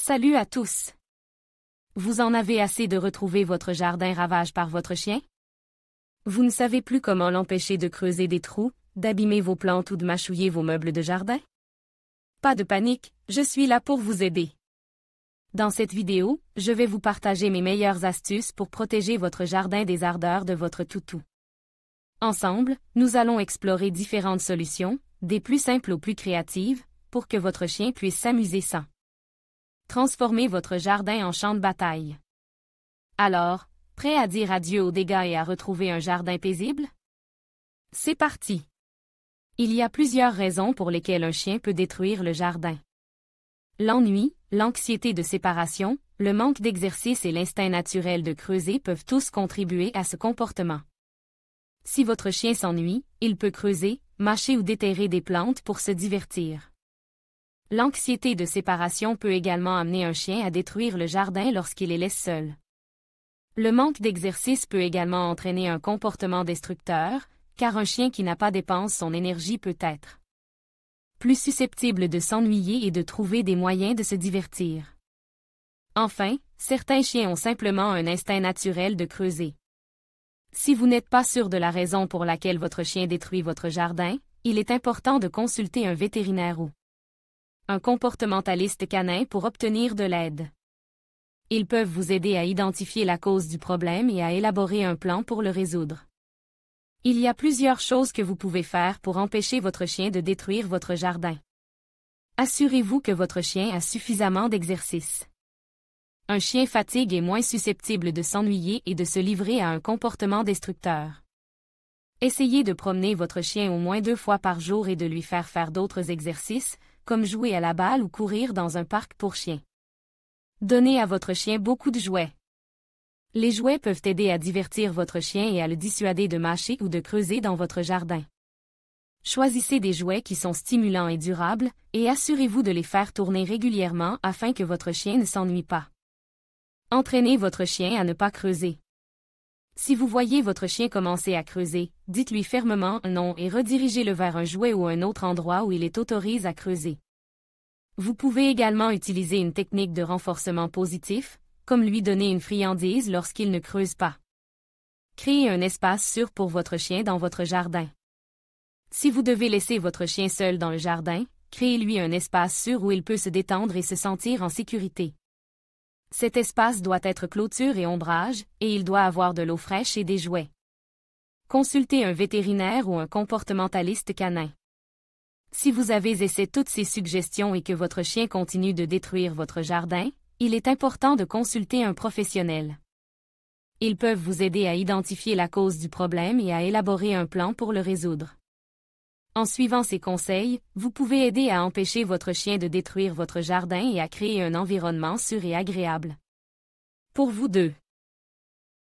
Salut à tous! Vous en avez assez de retrouver votre jardin ravagé par votre chien? Vous ne savez plus comment l'empêcher de creuser des trous, d'abîmer vos plantes ou de mâchouiller vos meubles de jardin? Pas de panique, je suis là pour vous aider. Dans cette vidéo, je vais vous partager mes meilleures astuces pour protéger votre jardin des ardeurs de votre toutou. Ensemble, nous allons explorer différentes solutions, des plus simples aux plus créatives, pour que votre chien puisse s'amuser sans transformer votre jardin en champ de bataille. Alors, prêt à dire adieu aux dégâts et à retrouver un jardin paisible? C'est parti! Il y a plusieurs raisons pour lesquelles un chien peut détruire le jardin. L'ennui, l'anxiété de séparation, le manque d'exercice et l'instinct naturel de creuser peuvent tous contribuer à ce comportement. Si votre chien s'ennuie, il peut creuser, mâcher ou déterrer des plantes pour se divertir. L'anxiété de séparation peut également amener un chien à détruire le jardin lorsqu'il les laisse seuls. Le manque d'exercice peut également entraîner un comportement destructeur, car un chien qui n'a pas dépensé son énergie peut être plus susceptible de s'ennuyer et de trouver des moyens de se divertir. Enfin, certains chiens ont simplement un instinct naturel de creuser. Si vous n'êtes pas sûr de la raison pour laquelle votre chien détruit votre jardin, il est important de consulter un vétérinaire ou un comportementaliste canin pour obtenir de l'aide. Ils peuvent vous aider à identifier la cause du problème et à élaborer un plan pour le résoudre. Il y a plusieurs choses que vous pouvez faire pour empêcher votre chien de détruire votre jardin. Assurez-vous que votre chien a suffisamment d'exercice. Un chien fatigue est moins susceptible de s'ennuyer et de se livrer à un comportement destructeur. Essayez de promener votre chien au moins 2 fois par jour et de lui faire d'autres exercices, comme jouer à la balle ou courir dans un parc pour chiens. Donnez à votre chien beaucoup de jouets. Les jouets peuvent aider à divertir votre chien et à le dissuader de mâcher ou de creuser dans votre jardin. Choisissez des jouets qui sont stimulants et durables, et assurez-vous de les faire tourner régulièrement afin que votre chien ne s'ennuie pas. Entraînez votre chien à ne pas creuser. Si vous voyez votre chien commencer à creuser, dites-lui fermement non et redirigez-le vers un jouet ou un autre endroit où il est autorisé à creuser. Vous pouvez également utiliser une technique de renforcement positif, comme lui donner une friandise lorsqu'il ne creuse pas. Créez un espace sûr pour votre chien dans votre jardin. Si vous devez laisser votre chien seul dans le jardin, créez-lui un espace sûr où il peut se détendre et se sentir en sécurité. Cet espace doit être clôture et ombrage, et il doit avoir de l'eau fraîche et des jouets. Consultez un vétérinaire ou un comportementaliste canin. Si vous avez essayé toutes ces suggestions et que votre chien continue de détruire votre jardin, il est important de consulter un professionnel. Ils peuvent vous aider à identifier la cause du problème et à élaborer un plan pour le résoudre. En suivant ces conseils, vous pouvez aider à empêcher votre chien de détruire votre jardin et à créer un environnement sûr et agréable pour vous deux.